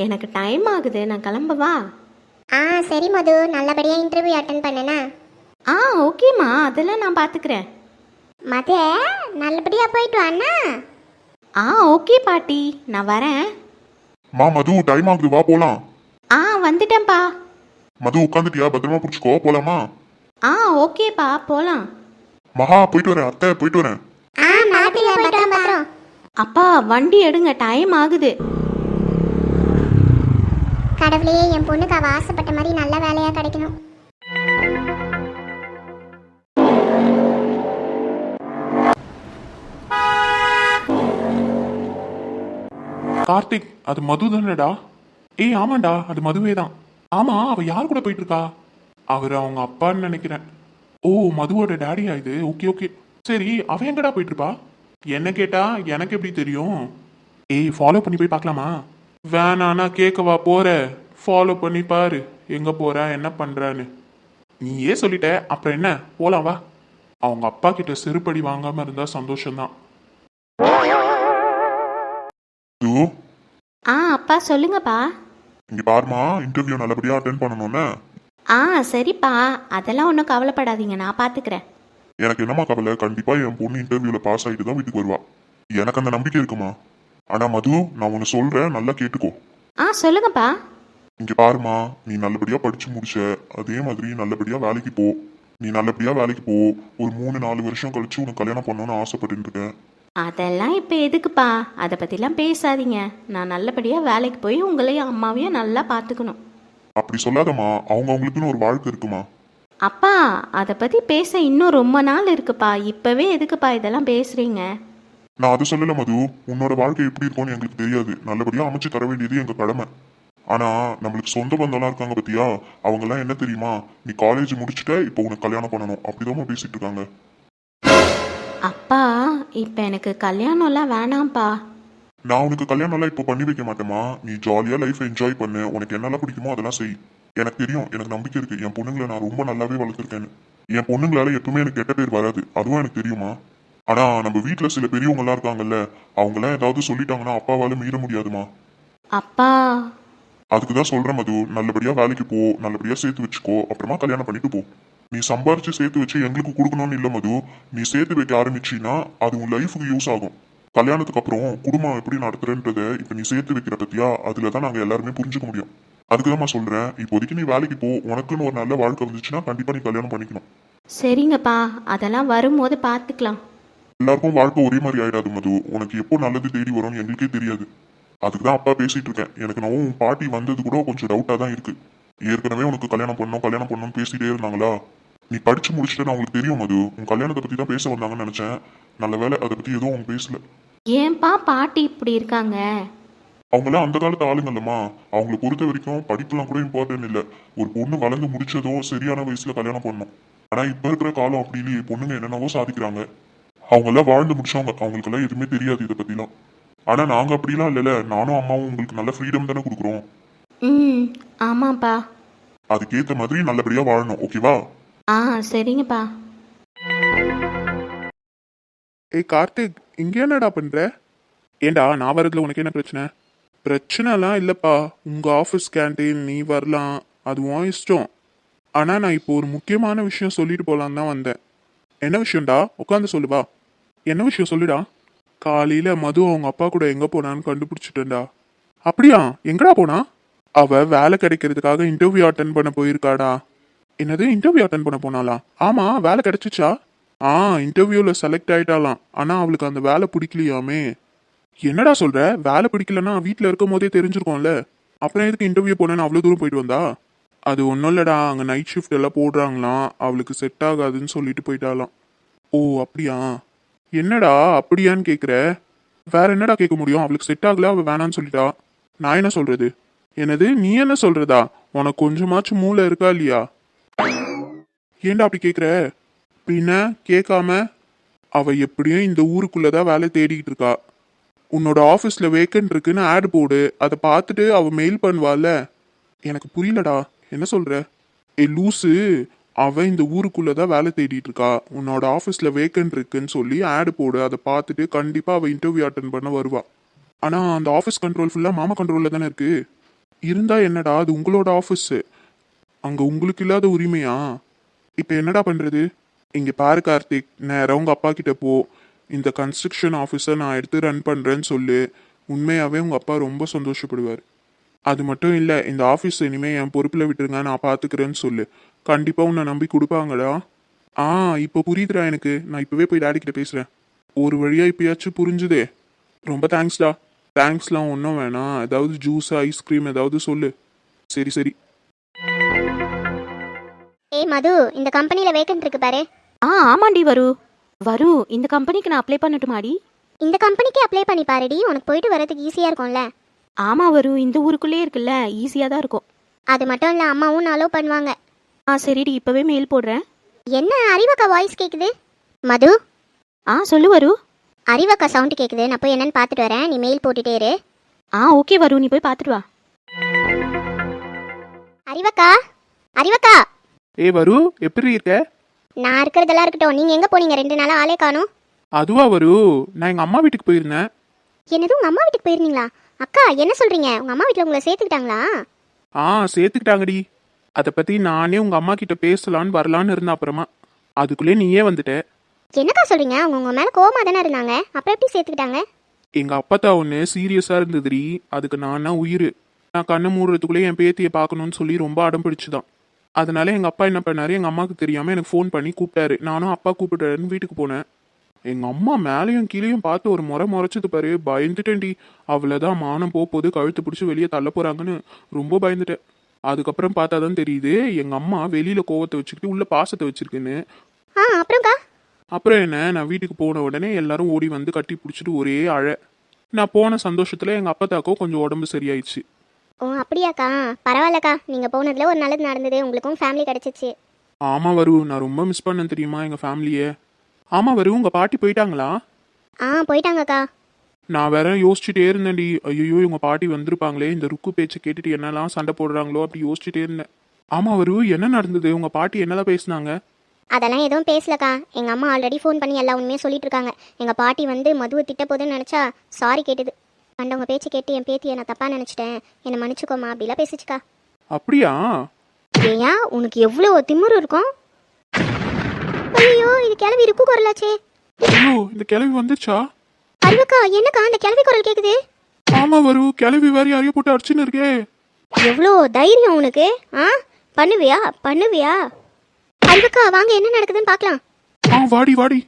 எனக்கு டைம் ஆகுது, நான் கிளம்பவா? ஆ சரி மது, நல்லபடியாக இன்டர்வியூ அட்டன் பண்ணனா? ஆ ஓகேம்மா, அதெல்லாம் நான் பார்த்துக்கிறேன். மது, நல்லபடியாக போயிட்டு வாண்ணா. ஆ ஓகே பாட்டி, நான் வரேன். மது டைம் ஆகுது, வா போலாம். ஆ வந்துட்டேன்ப்பா. மது உட்காந்துட்டியா? பத்திரமா பிடிச்சிக்கோ, போலாமா? ஆ ஓகேப்பா, போகலாம். மகா போயிட்டு வரேன், அத்தை போயிட்டு வரேன். ஆ நல்லபடியாக போயிட்டு வா. அப்பா வண்டி எடுங்க, டைம் ஆகுது. கடவுளே, என் பொண்ணுக்கு அவ ஆசைப்பட்ட மாதிரி நல்ல வேலையாக கிடைக்கணும். கார்த்திக், அது மது தானடா? ஏய் ஆமாண்டா, அது மதுவே தான். ஆமா, அவ யார் கூட போயிட்டு இருக்கா? அவர் அவங்க அப்பான்னு நினைக்கிறேன். ஓ, மதுவோட டேடியா இது? Okay okay. சரி, அவ எங்கடா போயிட்டு இருப்பா? என்ன கேட்டா எனக்கு எப்படி தெரியும்? ஏய், ஃபாலோ பண்ணி போய் பார்க்கலாமா? வேணானா கேட்கவா போற? ஃபாலோ பண்ணி பாரு, எங்க போறா என்ன பண்றான்னு. நீயே சொல்லிட்ட, அப்புறம் என்ன, போலாம் வா. அவங்க அப்பா கிட்ட செருப்படி வாங்காம இருந்தா சந்தோஷம்தான். மது ஆ அப்பா சொல்லுங்கப்பா. இங்க பாருமா, இன்டர்வியூ நல்லபடியா அட்டென்ட் பண்ணணும்னு. ஆ சரிப்பா, அதெல்லாம் ஒன்றும் கவலைப்படாதீங்க, நான் பார்த்துக்கிறேன். எனக்கு என்னமா கவலை, கண்டிப்பா என் பொண்ணு இன்டர்வியூல பாஸ் ஆகிட்டு தான் வீட்டுக்கு வருவா. எனக்கு அந்த நம்பிக்கை இருக்குமா. ஆனா மது, நான் ஒன்னு சொல்றேன், நல்லா கேட்டுக்கோ. ஆ சொல்லுங்கப்பா. இங்க பாருமா, நீ நல்லபடியா படிச்சு முடிச்ச, அதே மாதிரி நல்லபடியா வேலைக்கு போ. நீ நல்லபடியா வேலைக்கு போ. ஒரு 3-4 வருஷம் கழிச்சு உனக்கு கல்யாணம் பண்ணணும்னு ஆசைப்பட்டு இருக்கேன். அதெல்லாம் இப்போ எதுக்குப்பா, அதை பற்றிலாம் பேசாதீங்க. நான் நல்லபடியாக வேலைக்கு போய் உங்களையும் அம்மாவையும் நல்லா பார்த்துக்கணும். அப்படி சொல்லாதம்மா, அவங்களுக்குன்னு ஒரு வாழ்க்கை இருக்குமா. அப்பா, அதை பற்றி பேச இன்னும் ரொம்ப நாள் இருக்குப்பா. இப்போவே எதுக்குப்பா இதெல்லாம் பேசுகிறீங்க? நான் அது சொல்லல மது, உன்னோட வாழ்க்கை எப்படி இருக்கும்னு எங்களுக்கு தெரியாது. நல்லபடியா அமைச்சு தர வேண்டியது எங்க கடமை. ஆனா நம்மளுக்கு சொந்த பந்தம்லாம் இருக்காங்க பத்தியா, அவங்க எல்லாம் என்ன தெரியுமா, நீ காலேஜ் முடிச்சுட்ட, இப்போ உனக்கு கல்யாணம் பண்ணணும் அப்படிதான் பேசிட்டு இருக்காங்க. அப்பா, இப்போ எனக்கு கல்யாணம்லாம் வேணாம்ப்பா. நான் உனக்கு கல்யாணம் எல்லாம் இப்போ பண்ணி வைக்க மாட்டேமா. நீ ஜாலியா லைஃப் என்ஜாய் பண்ணு, உனக்கு என்னெல்லாம் பிடிக்குமோ அதெல்லாம் செய். எனக்கு தெரியும், எனக்கு நம்பிக்கை இருக்கு, என் பொண்ணுங்களை நான் ரொம்ப நல்லாவே வளர்த்துருக்கேன்னு. என் பொண்ணுங்களால எப்பவுமே எனக்கு கெட்ட பேர் வராது, அதுவும் எனக்கு தெரியுமா. ஆனா நம்ம வீட்டுல சில பெரியவங்க எல்லாம் இருக்காங்கல்ல, அவங்க எல்லாம் ஏதாவது சொல்லிட்டாங்கன்னா அப்பாவால மீற முடியாதுமா. அப்பா, அதுக்குதான் சொல்றேன் மது, நல்லபடியா வேலைக்கு போ, நல்லபடியா சேர்த்து வச்சுக்கோ, அப்புறமா கல்யாணம் பண்ணிட்டு போ. நீ சம்பாரிச்சு சேர்த்து வச்சு எங்களுக்கு கொடுக்கணும்னு இல்ல மது. நீ சேர்த்து வைக்க ஆரம்பிச்சின்னா அது உன் லைஃபுக்கு யூஸ் ஆகும். கல்யாணத்துக்கு அப்புறம் குடும்பம் எப்படி நடத்துறன்றத இப்ப நீ சேர்த்து வைக்கிற பத்தியா, அதுலதான் நாங்க எல்லாருமே புரிஞ்சுக்க முடியும். அதுக்குதான் சொல்றேன், இப்போதைக்கு நீ வேலைக்கு போ. உனக்குன்னு ஒரு நல்ல வாழ்க்கை வந்துச்சுன்னா கண்டிப்பா நீ கல்யாணம் பண்ணிக்கணும். சரிங்கப்பா, அதெல்லாம் வரும்போது பார்த்துக்கலாம். எல்லாருக்கும் வாழ்க்கை ஒரே மாதிரி ஆயிடாது மது. உனக்கு எப்போ நல்லது தேடி வரும்னு எங்களுக்கே தெரியாது. அதுக்குதான் அப்பா பேசிட்டு இருக்கேன். எனக்கு நான் உன் பாட்டி வந்தது கூட கொஞ்சம் டவுட்டா தான் இருக்கு. ஏற்கனவே உனக்கு கல்யாணம் பண்ணணும்னு பேசிட்டே இருந்தாங்களா. நீ படிச்சு முடிச்சுட்டு நான் உங்களுக்கு தெரியும் மது, உன் கல்யாணத்தை பத்தி தான் பேச வந்தாங்கன்னு நினைச்சேன். நல்ல வேலை அதை பத்தி எதுவும் அவங்க பேசல. ஏன்பா பாட்டி இப்படி இருக்காங்க? அவங்களாம் அந்த காலத்து ஆளுங்கல்லம்மா. அவங்களை பொறுத்த வரைக்கும் படிப்புலாம் கூட இம்பார்ட்டன்ட் இல்லை. ஒரு பொண்ணு வளர்ந்து முடிச்சதோ சரியான வயசுல கல்யாணம் பண்ணணும். ஆனா இப்ப இருக்கிற காலம் அப்படி இல்லையே, பொண்ணுங்க என்னென்னவோ சாதிக்கிறாங்க. அவங்க எல்லாம் வாழ்ந்து முடிச்சவங்க, அவங்களுக்கு எல்லாம் எதுவுமே தெரியாது இதை பத்திலாம். ஆனா நாங்க அப்படிலாம் இல்லைல்ல, நானும் அம்மாவும் உங்களுக்கு நல்ல ஃப்ரீடம் தானே கொடுக்குறோம். ம் ஆமாப்பா. அதுக்கேற்ற மாதிரி நல்லபடியா வாழணும், ஓகேவா? ஆ சரிங்கப்பா. ஏய் கார்த்திக், இங்க என்னடா பண்ற? ஏண்டா நான் வரதுல உனக்கு என்ன பிரச்சனை? பிரச்சனைலாம் இல்லப்பா, உங்க ஆஃபீஸ் கேண்டீன் நீ வரலாம், அது உன் இஷ்டம். ஆனா நான் இப்போ ஒரு முக்கியமான விஷயம் சொல்லிட்டு போலான்னு தான் வந்தேன். என்ன விஷயம்டா? உட்காந்து சொல்லுவா. என்ன விஷயம் சொல்லுடா. காலையில மது அவங்க அப்பா கூட எங்க போனான்னு கண்டுபிடிச்சிட்டேன்டா. அப்படியா? எங்கடா போனா? அவ வேலை கிடைக்கிறதுக்காக இன்டர்வியூ அட்டன் பண்ண போயிருக்காடா. என்னது, இன்டர்வியூ அட்டன் பண்ண போனாலா? ஆமா, வேலை கிடைச்சிச்சா? ஆ, இன்டர்வியூல செலக்ட் ஆயிட்டாலாம். ஆனா அவளுக்கு அந்த வேலை பிடிக்கலையாமே. என்னடா சொல்ற? வேலை பிடிக்கலன்னா வீட்டுல இருக்கும் போதே தெரிஞ்சிருக்கோம்ல. அப்புறம் எதுக்கு இன்டர்வியூ போனேன்னு அவ்வளவு தூரம் போயிட்டு வந்தா? அது ஒன்றும் இல்லடா, அங்க நைட் ஷிஃப்ட் எல்லாம் போடுறாங்களாம், அவளுக்கு செட் ஆகாதுன்னு சொல்லிட்டு போயிட்டாலாம். ஓ அப்படியா? என்னடா அப்படியான்னு கேக்குற? வேற என்னடா கேட்க முடியும்? அவளுக்கு செட் ஆகல, அவ வேணான்னு சொல்லிட்டா. நான் என்ன சொல்றது? என்னது, நீ என்ன சொல்றதா? உனக்கு கொஞ்சமாச்சும் மூளை இருக்கா இல்லையா? ஏன்டா அப்படி கேக்குற? பின்ன கேட்காம, அவ எப்படியும் இந்த ஊருக்குள்ளதான் வேலை தேடிக்கிட்டு இருக்கா. உன்னோட ஆஃபீஸ்ல வேக்கன்ட் இருக்குன்னு ஆட் போடு, அதை பார்த்துட்டு அவ மெயில் பண்ணுவாள்ல. எனக்கு புரியலடா, என்ன சொல்ற? ஏ லூசு, அவ இந்த ஊருக்குள்ளதான் வேலை தேடிட்டு இருக்கா. உன்னோட ஆஃபீஸ்ல வேக்கன்ட் இருக்குன்னு சொல்லி ஆட் போடு, அதை பார்த்துட்டு கண்டிப்பா அவ இன்டர்வியூ அட்டன் பண்ண வருவா. ஆனா அந்த ஆஃபீஸ் கண்ட்ரோல் ஃபுல்லா மாமா கண்ட்ரோல்ல தானே இருக்கு. இருந்தா என்னடா, அது உங்களோட ஆஃபீஸு. அங்க உங்களுக்கு இல்லாத உரிமையா? இப்ப என்னடா பண்றது? இங்க பாரு கார்த்திக், நேரா உங்க அப்பா கிட்ட போ. இந்த கன்ஸ்ட்ரக்ஷன் ஆஃபீஸை நான் எடுத்து ரன் பண்றேன்னு சொல்லு. உண்மையாவே உங்க அப்பா ரொம்ப சந்தோஷப்படுவார். அது மட்டும் இல்ல, இந்த ஆஃபீஸ் இனிமே என் பொறுப்புல விட்டுருங்க, நான் பாத்துக்கிறேன்னு சொல்லு. கண்டிப்பா உன்னை நம்பி கொடுப்பாங்கடா. ஆ, இப்போ புரியுதுடா எனக்கு. நான் இப்பவே போய் டாடி கிட்ட பேசுறேன். ஒரு வழியா இப்பயாச்சும் புரிஞ்சுதே. ரொம்ப தேங்க்ஸ்டா. தேங்க்ஸ்லாம் ஒன்றும் வேணாம். ஏதாவது ஜூஸ் ஐஸ்கிரீம் ஏதாவது சொல்லு. சரி சரி. ஏய் மது, இந்த கம்பெனில வேக்கன்ட் இருக்கு பாரு. ஆமாண்டி வரு இந்த கம்பெனிக்கு நான் அப்ளை பண்ணட்டுமாடி? இந்த கம்பெனிக்கு அப்ளை பண்ணி பாருடி, உனக்கு போயிட்டு வரதுக்கு ஈஸியா இருக்கும்ல. ஆமா இந்த ஊருக்குள்ளே இருக்குல்ல, ஈஸியாக தான் இருக்கும். அது மட்டும் இல்ல, அம்மாவும் அலோவ் பண்ணுவாங்க. சரிடி, இப்போவே மெயில் போடுறேன். என்ன அறிவக்கா வாய்ஸ் கேக்குது? மது, சொல்லு வரு. அறிவக்கா சவுண்ட் கேக்குது, நான் போய் என்னன்னு பார்த்துட்டு வரேன், நீ மெயில் போட்டுட்டே இரு. ஓகே வரு, நீ போய் பார்த்துட்டு வா. அறிவக்கா, அறிவக்கா. ஏ வரு, எப்படி இருக்க? நான் இருக்கிறதெல்லாம் இருக்கட்டும், நீங்க எங்க போனீங்க? 2 நாளா ஆளே காணோம். அதுவா வரு, நான் எங்க அம்மா வீட்டுக்கு போயிருந்தேன். என்னது, உங்க அம்மா வீட்டுக்கு போயிருந்தீங்களா? அக்கா என்ன சொல்றீங்க? உங்க அம்மா வீட்டுல உங்களை சேர்த்துக்கிட்டாங்களா? சேர்த்துக்கிட்டாங்கடி. அதை பத்தி நானே உங்க அம்மா கிட்ட பேசலான்னு வரலான்னு இருந்தேன். அப்புறமா அதுக்குள்ளே நீயே வந்துட்ட. என்னக்கா சொல்றீங்க? அவங்க உங்க மேல கோவமா தானே இருந்தாங்க, அப்புறம் எப்படி சேர்த்துக்கிட்டாங்க? எங்க அப்பத்தா ஒன்று சீரியஸா இருந்ததுடி. அதுக்கு நானா உயிர். நான் கண்ணை மூடுறதுக்குள்ளே என் பேத்தியை பார்க்கணும்னு சொல்லி ரொம்ப அடம் பிடிச்சுதான். அதனால எங்க அப்பா என்ன பண்ணாரு, எங்க அம்மாவுக்கு தெரியாம எனக்கு ஃபோன் பண்ணி கூப்பிட்டாரு. நானும் அப்பா கூப்பிட்டாருன்னு வீட்டுக்கு போனேன். எங்க அம்மா மேலேயும் கீழேயும் பார்த்து ஒரு முறைச்சது பாரு, பயந்துட்டேன்டி. அவ்வளோதான், மானம் போகுது, கழுத்து பிடிச்சி வெளியே தள்ள போறாங்கன்னு ரொம்ப பயந்துட்டேன். அதுக்கப்புறம் பார்த்தா தான் தெரியுது, எங்க அம்மா வெளியில கோவத்தை வச்சுக்கிட்டு உள்ள பாசத்தை வச்சிருக்குன்னு. அப்புறம்க்கா? அப்புறம் என்ன, நான் வீட்டுக்கு போன உடனே எல்லாரும் ஓடி வந்து கட்டி பிடிச்சிட்டு ஒரே அழ. நான் போன சந்தோஷத்துல எங்க அப்பத்தாக்கோ கொஞ்சம் உடம்பு சரியாயிடுச்சு. ஓ அப்படியாக்கா, பரவாயில்லக்கா. நீங்க போனதுல ஒரு நல்லது நடந்தது, உங்களுக்கும் ஃபேமிலி கிடைச்சிச்சு. ஆமா வரு, நான் ரொம்ப மிஸ் பண்ணேன் தெரியுமா எங்க ஃபேமிலியை. ஆமா வரு, உங்க பாட்டி போயிட்டாங்களா? போயிட்டாங்கக்கா. நான் வேற யோசிச்சுட்டே இருந்தேன்டி. ஐயோ, இவங்க பாட்டி வந்திருப்பாங்களே, இந்த ருக்கு பேச்சை கேட்டுட்டு என்னெல்லாம் சண்டை போடுறாங்களோ அப்படி யோசிச்சுட்டே இருந்தேன். ஆமா வரு, என்ன நடந்தது? உங்க பாட்டி என்னதான் பேசுனாங்க? அதெல்லாம் எதுவும் பேசலக்கா. எங்க அம்மா ஆல்ரெடி ஃபோன் பண்ணி எல்லா உண்மையும் சொல்லிட்டு இருக்காங்க. எங்க பாட்டி வந்து மதுவை திட்ட போதுன்னு நினைச்சா சாரி கேட்டுது. அண்டவங்க பேச்சு கேட்டு என் பேத்தியை நான் தப்பா நினைச்சிட்டேன், என்னை மன்னிச்சுக்கோமா அப்படிலாம் பேசிச்சுக்கா. அப்படியா? ஏயா, உனக்கு எவ்வளோ திமிரு இருக்கும்? ஐயோ, இது கிளவி இருக்கு குரலாச்சே. ஐயோ, இந்த கிளவி வந்துச்சா? அறிவக்கா, என்னக்கா அந்த கிளவி குரல் கேக்குது? ஆமா வரு, கிளவி வேற யாரையோ போட்டு அடிச்சுன்னு இருக்கே. எவ்வளோ தைரியம் உனக்கு? பண்ணுவியா? அறிவக்கா, வாங்க என்ன நடக்குதுன்னு பார்க்கலாம். வாடி வாடி.